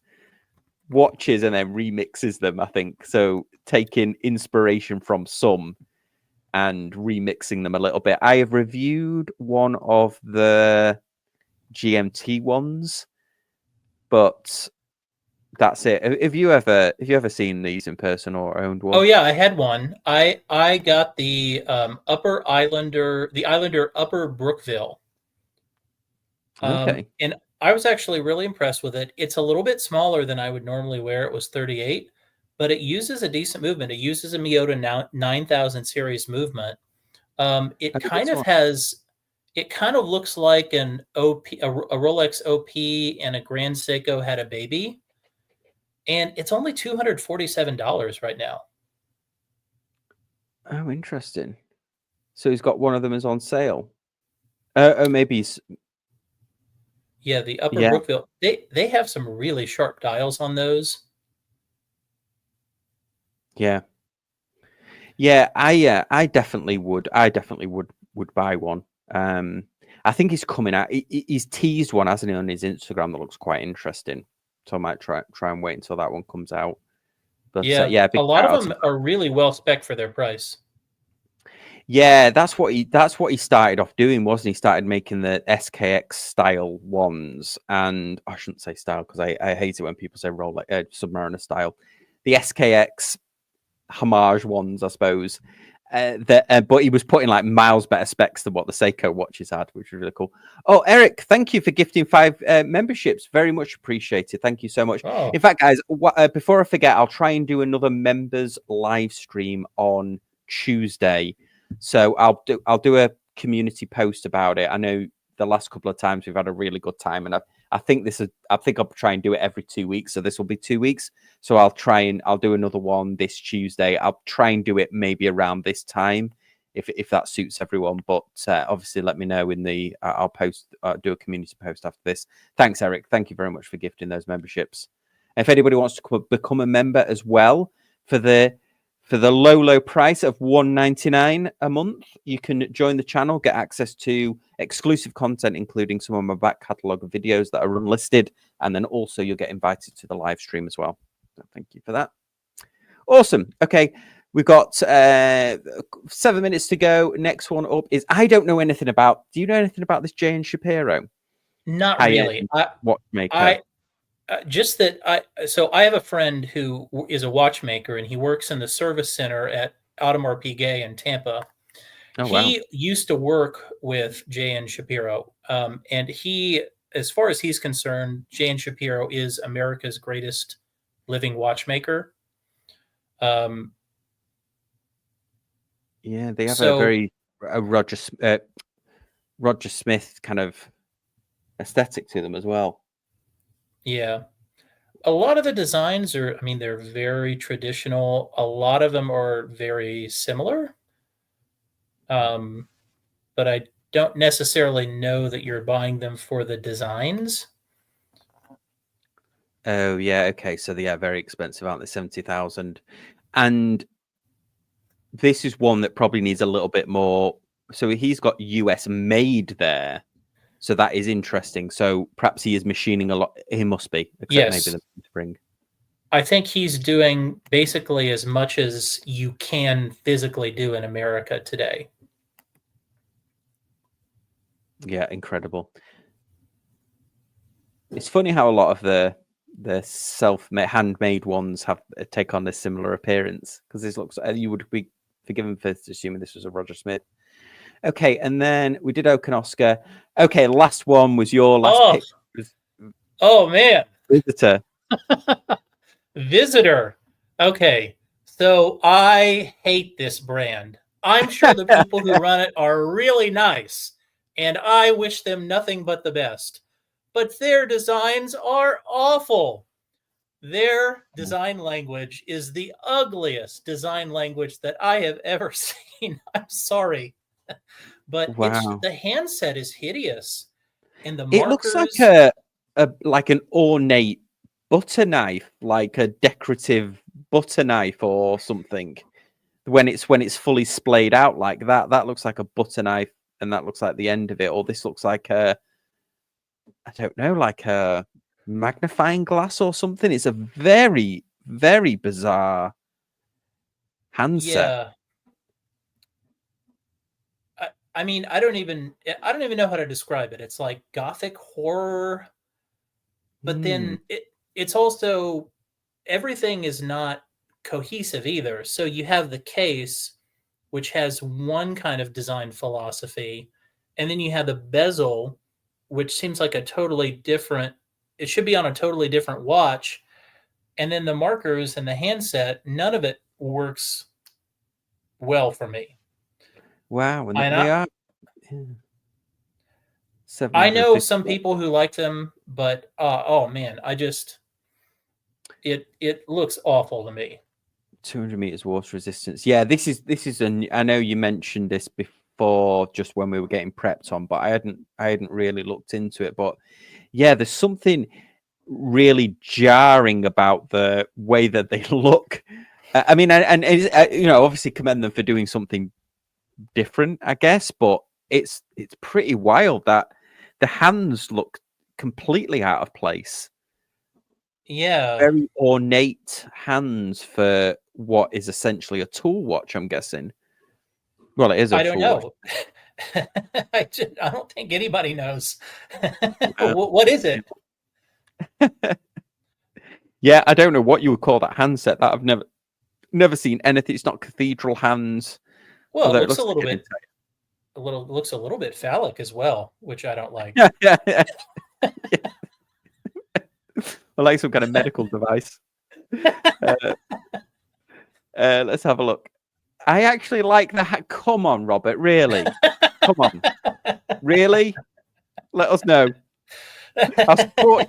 watches and then remixes them. I think so, taking inspiration from some and remixing them a little bit. I have reviewed one of the GMT ones, but that's it. Have you ever seen these in person or owned one? Oh yeah, I had one. I got the the Islander Upper Brookville, Okay. and I was actually really impressed with it. It's a little bit smaller than I would normally wear. It was 38, but it uses a decent movement. It uses a Miyota 9000 series movement. It Oh, kind this of one. has, it kind of looks like an OP, a Rolex OP and a Grand Seiko had a baby, and it's only $247 right now. Oh, interesting. So he's got one of them is on sale. Oh, maybe he's Yeah, the Upper yeah, Brookville, they have some really sharp dials on those. yeah, yeah. I definitely would. I definitely would buy one. Um, I think he's coming out. He's teased one, hasn't he, on his Instagram that looks quite interesting. So I might try and wait until that one comes out. But Yeah, yeah, a big lot shout of out to them are really well spec for their price. yeah, that's what he started off doing, wasn't he? Started making the SKX style ones, and I shouldn't say style because I hate it when people say roll like Submariner style. The SKX homage ones, I suppose. But he was putting like miles better specs than what the Seiko watches had, which was really cool. Oh, Eric, thank you for gifting 5 memberships. Very much appreciated. Thank you so much. Oh, In fact, guys, before I forget, I'll try and do another members live stream on Tuesday. So I'll do a community post about it. I know the last couple of times we've had a really good time, and I think I'll try and do it every 2 weeks. So this will be 2 weeks. So I'll do another one this Tuesday. I'll try and do it maybe around this time if that suits everyone. But obviously, let me know in the I'll post do a community post after this. Thanks, Eric. Thank you very much for gifting those memberships. If anybody wants to become a member as well for the low price of $1.99 a month, you can join the channel, get access to exclusive content, including some of my back catalogue of videos that are unlisted, and then also you'll get invited to the live stream as well. So thank you for that. Awesome. Okay, we've got 7 minutes to go. Next one up is I don't know anything about. Do you know anything about this J and Shapiro? not really. High-end watchmaker. I just that I have a friend who is a watchmaker and he works in the service center at Audemars Piguet in Tampa. Oh wow. He used to work with J.N. Shapiro, and as far as he's concerned, J.N. Shapiro is America's greatest living watchmaker. Yeah, they have a So very Roger Smith kind of aesthetic to them as well. yeah, a lot of the designs are, I mean, they're very traditional. A lot of them are very similar, but I don't necessarily know that you're buying them for the designs. Oh yeah, okay. So they are very expensive, aren't they? 70,000. And this is one that probably needs a little bit more. So he's got US made there. So that is interesting. So perhaps he is machining a lot. He must be, except maybe Yes. the spring. I think he's doing basically as much as you can physically do in America today. Yeah, incredible. It's funny how a lot of the self-made handmade ones have take on this similar appearance, because this looks, you would be forgiven for assuming this was a Roger Smith. Okay, and then we did Oak and Oscar. Okay, last one was your last pick. Oh man. Visitor. Visitor. Okay. So I hate this brand. I'm sure the people who run it are really nice, and I wish them nothing but the best. But their designs are awful. Their design language is the ugliest design language that I have ever seen. I'm sorry. But Wow. the handset is hideous. And the It markers, looks like like an ornate butter knife, like a decorative butter knife or something. When it's fully splayed out like that, that looks like a butter knife, and that looks like the end of it. Or this looks like I don't know, like a magnifying glass or something. It's a very, very bizarre handset. yeah. I mean, I don't even know how to describe it. It's like gothic horror, but then it's also, everything is not cohesive either. So you have the case, which has one kind of design philosophy, and then you have the bezel, which seems like a totally different, it should be on a totally different watch. And then the markers and the handset, none of it works well for me. Wow, and And they are. I know 750. some people who like them, but oh man, it looks awful to me. 200 meters water resistance. Yeah, this is I know you mentioned this before, just when we were getting prepped on, but I hadn't really looked into it. But yeah, there's something really jarring about the way that they look. I mean, and you know, obviously commend them for doing something different, I guess, but it's pretty wild that the hands look completely out of place. Yeah. Very ornate hands for what is essentially a tool watch, I'm guessing. Well, it is a I don't tool watch. know. I don't think anybody knows. What is it? Yeah, I don't know what you would call that handset. That I've never seen anything. It's not cathedral hands. Well, Although it it looks looks a little like bit looks a little bit phallic as well, which I don't like. yeah. Well, like some kind of medical device. Let's have a look. I actually like the hat. Come on, Robert. Really? Come on. Really? Let us know. I'll support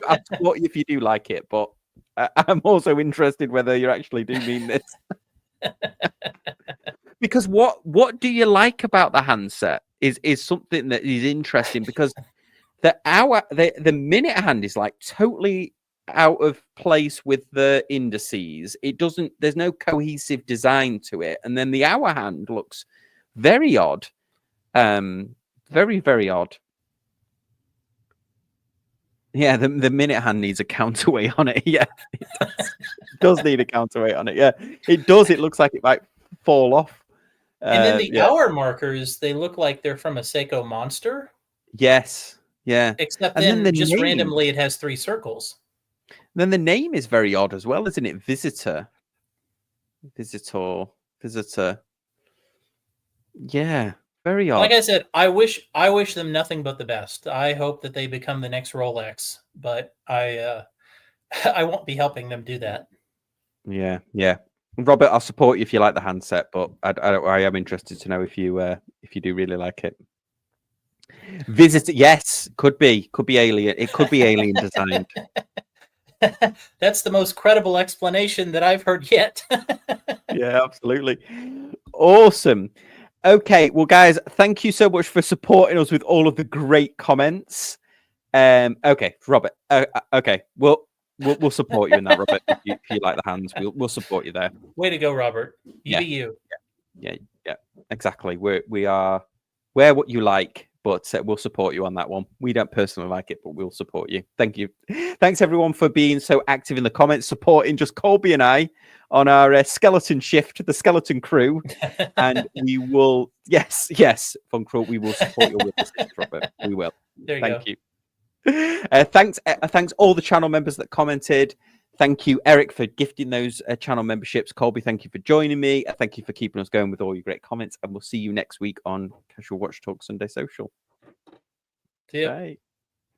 you if you do like it, but I'm also interested whether you actually do mean this. Because what do you like about the handset is something that is interesting, because the minute hand is like totally out of place with the indices. It doesn't, there's no cohesive design to it. And then the hour hand looks very odd. Very, very odd. Yeah, the minute hand needs a counterweight on it. Yeah, it does need a counterweight on it. Yeah, it does. It looks like it might fall off. And then the hour markers, they look like they're from a Seiko Monster. Yes, yeah. Except And then the just name, randomly it has 3 circles. Then the name is very odd as well, isn't it? Visitor. Yeah, very odd. Like I said, I wish them nothing but the best. I hope that they become the next Rolex, but I won't be helping them do that. Yeah, yeah. Robert, I'll support you if you like the handset, but I am interested to know if you do really like it. Visitor, yes, could be alien. It could be alien designed. That's the most credible explanation that I've heard yet. Yeah, absolutely. Awesome. Okay, well, guys, thank you so much for supporting us with all of the great comments. Okay, Robert. Okay, well, we'll support you in that, Robert. If you like the hands, we'll support you there. Way to go, Robert. You be you. Yeah, exactly. We are wear what you like, but we'll support you on that one. We don't personally like it, but we'll support you. Thank you. Thanks everyone for being so active in the comments, supporting just Colby and I on our skeleton shift, the skeleton crew. And we will, yes, Fun Crew, we will support your decisions, Robert. We will. Thank you. Thanks all the channel members that commented. Thank you, Eric, for gifting those channel memberships. Colby, thank you for joining me. Thank you for keeping us going with all your great comments. And we'll see you next week on Casual Watch Talk Sunday Social. See ya. Bye.